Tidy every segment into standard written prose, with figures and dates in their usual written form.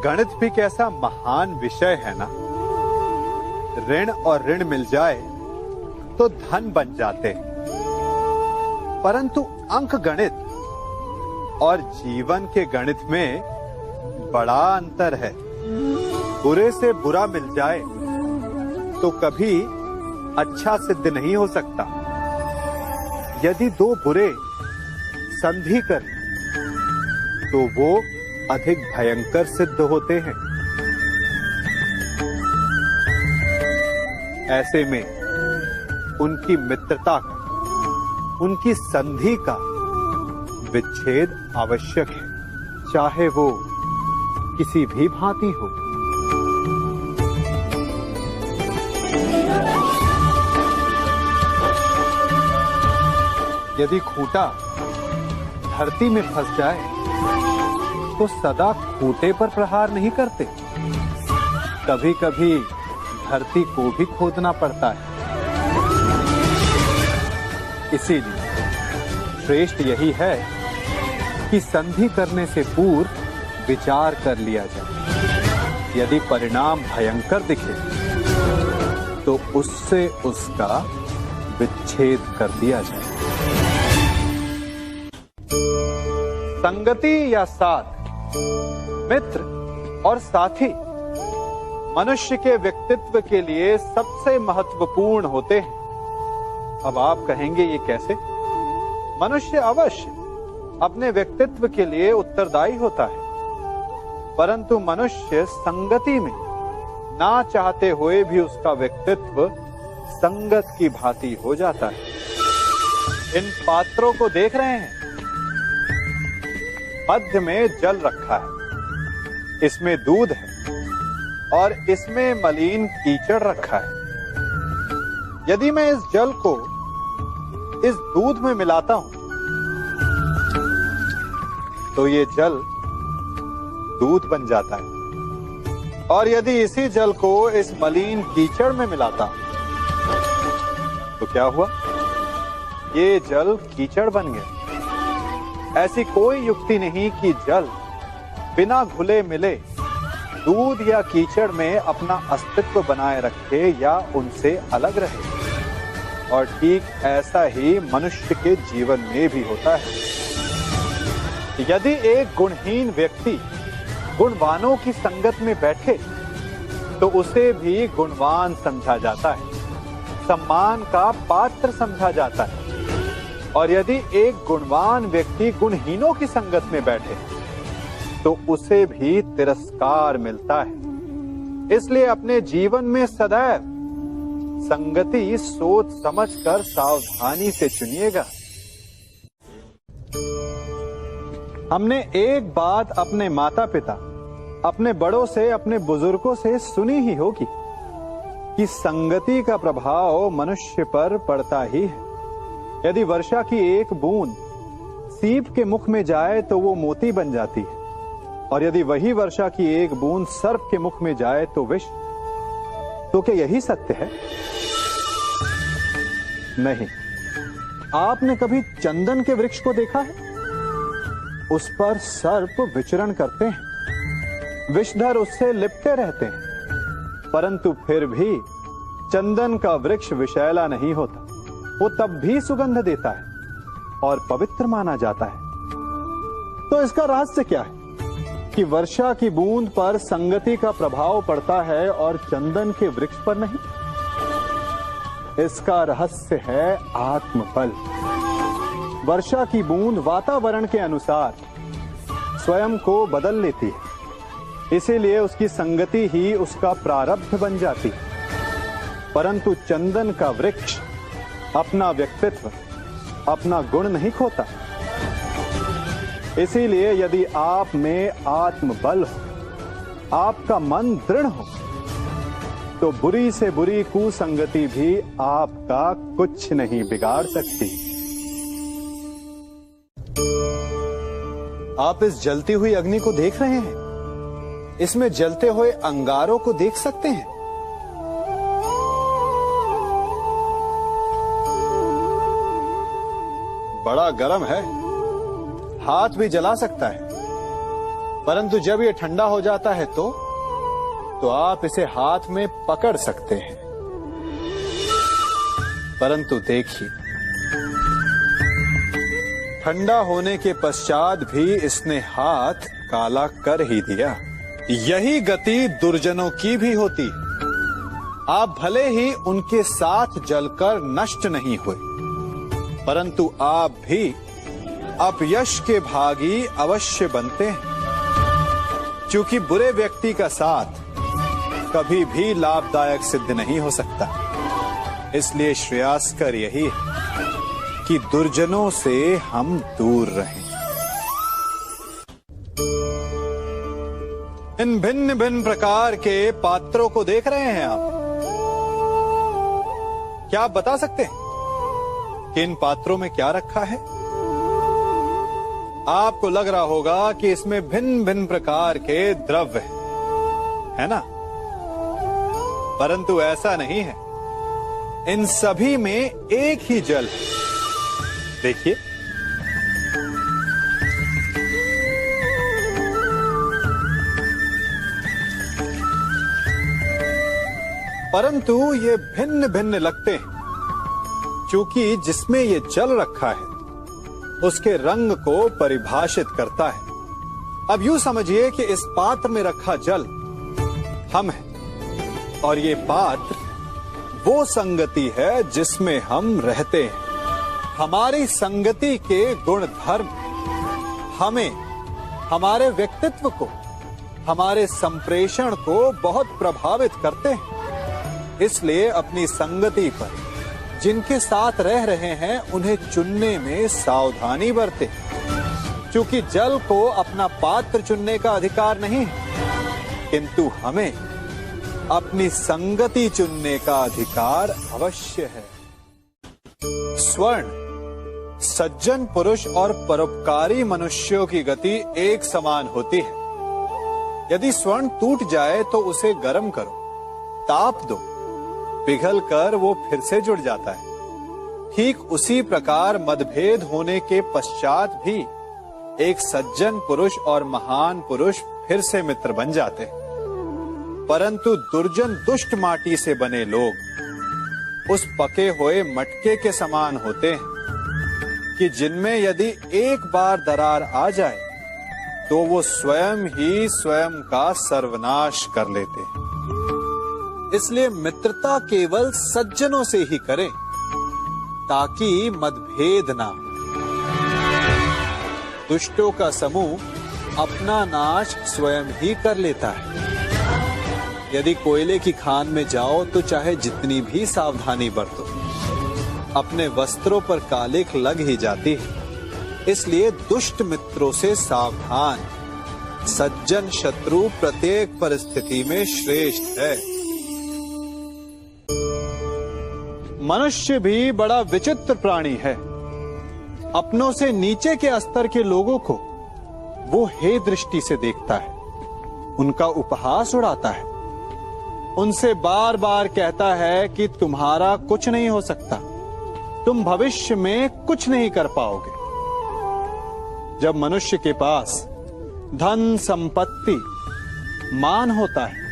गणित भी कैसा महान विषय है ना। ऋण और ऋण मिल जाए तो धन बन जाते, परंतु अंक गणित और जीवन के गणित में बड़ा अंतर है। बुरे से बुरा मिल जाए तो कभी अच्छा सिद्ध नहीं हो सकता। यदि दो बुरे संधि करें तो वो अधिक भयंकर सिद्ध होते हैं। ऐसे में उनकी मित्रता का, उनकी संधि का विच्छेद आवश्यक है, चाहे वो किसी भी भांति हो। यदि खूंटा धरती में फंस जाए तो सदा खूंटे पर प्रहार नहीं करते, कभी कभी धरती को भी खोदना पड़ता है। इसीलिए श्रेष्ठ यही है कि संधि करने से पूर्व विचार कर लिया जाए। यदि परिणाम भयंकर दिखे तो उससे उसका विच्छेद कर दिया जाए। संगति या साथ, मित्र और साथी मनुष्य के व्यक्तित्व के लिए सबसे महत्वपूर्ण होते हैं। अब आप कहेंगे ये कैसे? मनुष्य अवश्य अपने व्यक्तित्व के लिए उत्तरदायी होता है, परंतु मनुष्य संगति में ना चाहते हुए भी उसका व्यक्तित्व संगत की भांति हो जाता है। इन पात्रों को देख रहे हैं, मध्य में जल रखा है, इसमें दूध है और इसमें मलिन कीचड़ रखा है। यदि मैं इस जल को इस दूध में मिलाता हूं तो ये जल दूध बन जाता है, और यदि इसी जल को इस मलिन कीचड़ में मिलाता हूं तो क्या हुआ? ये जल कीचड़ बन गया। ऐसी कोई युक्ति नहीं कि जल बिना घुले मिले दूध या कीचड़ में अपना अस्तित्व बनाए रखे या उनसे अलग रहे। और ठीक ऐसा ही मनुष्य के जीवन में भी होता है। यदि एक गुणहीन व्यक्ति गुणवानों की संगत में बैठे तो उसे भी गुणवान समझा जाता है, सम्मान का पात्र समझा जाता है। और यदि एक गुणवान व्यक्ति गुणहीनों की संगत में बैठे तो उसे भी तिरस्कार मिलता है। इसलिए अपने जीवन में सदैव संगति सोच समझकर सावधानी से चुनिएगा। हमने एक बात अपने माता पिता, अपने बड़ों से, अपने बुजुर्गों से सुनी ही होगी कि संगति का प्रभाव मनुष्य पर पड़ता ही है। यदि वर्षा की एक बूंद सीप के मुख में जाए तो वो मोती बन जाती है, और यदि वही वर्षा की एक बूंद सर्प के मुख में जाए तो विष। तो क्या यही सत्य है? नहीं। आपने कभी चंदन के वृक्ष को देखा है? उस पर सर्प विचरण करते हैं, विषधर उससे लिपटे रहते हैं, परंतु फिर भी चंदन का वृक्ष विषैला नहीं होता। वो तब भी सुगंध देता है और पवित्र माना जाता है। तो इसका रहस्य क्या है कि वर्षा की बूंद पर संगति का प्रभाव पड़ता है और चंदन के वृक्ष पर नहीं? इसका रहस्य है आत्मबल। वर्षा की बूंद वातावरण के अनुसार स्वयं को बदल लेती है, इसीलिए उसकी संगति ही उसका प्रारब्ध बन जाती है। परंतु चंदन का वृक्ष अपना व्यक्तित्व, अपना गुण नहीं खोता। इसीलिए यदि आप में आत्मबल हो, आपका मन दृढ़ हो, तो बुरी से बुरी कुसंगति भी आपका कुछ नहीं बिगाड़ सकती। आप इस जलती हुई अग्नि को देख रहे हैं, इसमें जलते हुए अंगारों को देख सकते हैं। बड़ा गर्म है, हाथ भी जला सकता है, परंतु जब ये ठंडा हो जाता है तो आप इसे हाथ में पकड़ सकते हैं। परंतु देखिए, ठंडा होने के पश्चात भी इसने हाथ काला कर ही दिया। यही गति दुर्जनों की भी होती। आप भले ही उनके साथ जलकर नष्ट नहीं हुए, परंतु आप भी अपयश के भागी अवश्य बनते हैं, क्योंकि बुरे व्यक्ति का साथ कभी भी लाभदायक सिद्ध नहीं हो सकता। इसलिए श्रेयस्कर यही है कि दुर्जनों से हम दूर रहें। इन भिन्न भिन्न प्रकार के पात्रों को देख रहे हैं आप। क्या आप बता सकते हैं कि इन पात्रों में क्या रखा है? आपको लग रहा होगा कि इसमें भिन्न भिन्न प्रकार के द्रव्य है ना? परंतु ऐसा नहीं है। इन सभी में एक ही जल है। देखिए, परंतु ये भिन्न भिन्न लगते हैं, क्योंकि जिसमें ये जल रखा है उसके रंग को परिभाषित करता है। अब यूं समझिए कि इस पात्र में रखा जल हम हैं, और ये पात्र वो संगति है जिसमें हम रहते हैं। हमारी संगति के गुण धर्म हमें, हमारे व्यक्तित्व को, हमारे संप्रेषण को बहुत प्रभावित करते हैं। इसलिए अपनी संगति पर जिनके साथ रह रहे हैं उन्हें चुनने में सावधानी बरतें, क्योंकि जल को अपना पात्र चुनने का अधिकार नहीं है, किंतु हमें अपनी संगति चुनने का अधिकार अवश्य है। स्वर्ण सज्जन पुरुष और परोपकारी मनुष्यों की गति एक समान होती है। यदि स्वर्ण टूट जाए तो उसे गर्म करो, ताप दो, पिघल कर वो फिर से जुड़ जाता है। ठीक उसी प्रकार मतभेद होने के पश्चात भी एक सज्जन पुरुष और महान पुरुष फिर से मित्र बन जाते हैं। परंतु दुर्जन दुष्ट माटी से बने लोग उस पके हुए मटके के समान होते हैं कि जिनमें यदि एक बार दरार आ जाए तो वो स्वयं ही स्वयं का सर्वनाश कर लेते हैं। इसलिए मित्रता केवल सज्जनों से ही करें, ताकि मतभेद ना हो। दुष्टों का समूह अपना नाश स्वयं ही कर लेता है। यदि कोयले की खान में जाओ तो चाहे जितनी भी सावधानी बरतो, अपने वस्त्रों पर कालिख लग ही जाती है। इसलिए दुष्ट मित्रों से सावधान। सज्जन शत्रु प्रत्येक परिस्थिति में श्रेष्ठ है। मनुष्य भी बड़ा विचित्र प्राणी है। अपनों से नीचे के स्तर के लोगों को वो हे दृष्टि से देखता है, उनका उपहास उड़ाता है, उनसे बार बार कहता है कि तुम्हारा कुछ नहीं हो सकता, तुम भविष्य में कुछ नहीं कर पाओगे। जब मनुष्य के पास धन संपत्ति मान होता है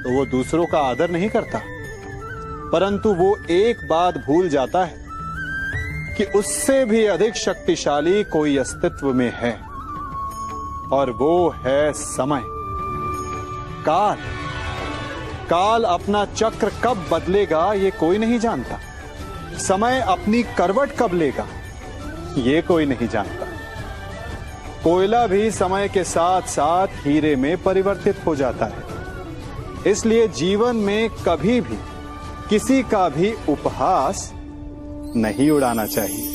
तो वो दूसरों का आदर नहीं करता, परंतु वो एक बात भूल जाता है कि उससे भी अधिक शक्तिशाली कोई अस्तित्व में है, और वो है समय। काल काल अपना चक्र कब बदलेगा ये कोई नहीं जानता। समय अपनी करवट कब लेगा ये कोई नहीं जानता। कोयला भी समय के साथ साथ हीरे में परिवर्तित हो जाता है। इसलिए जीवन में कभी भी किसी का भी उपहास नहीं उड़ाना चाहिए।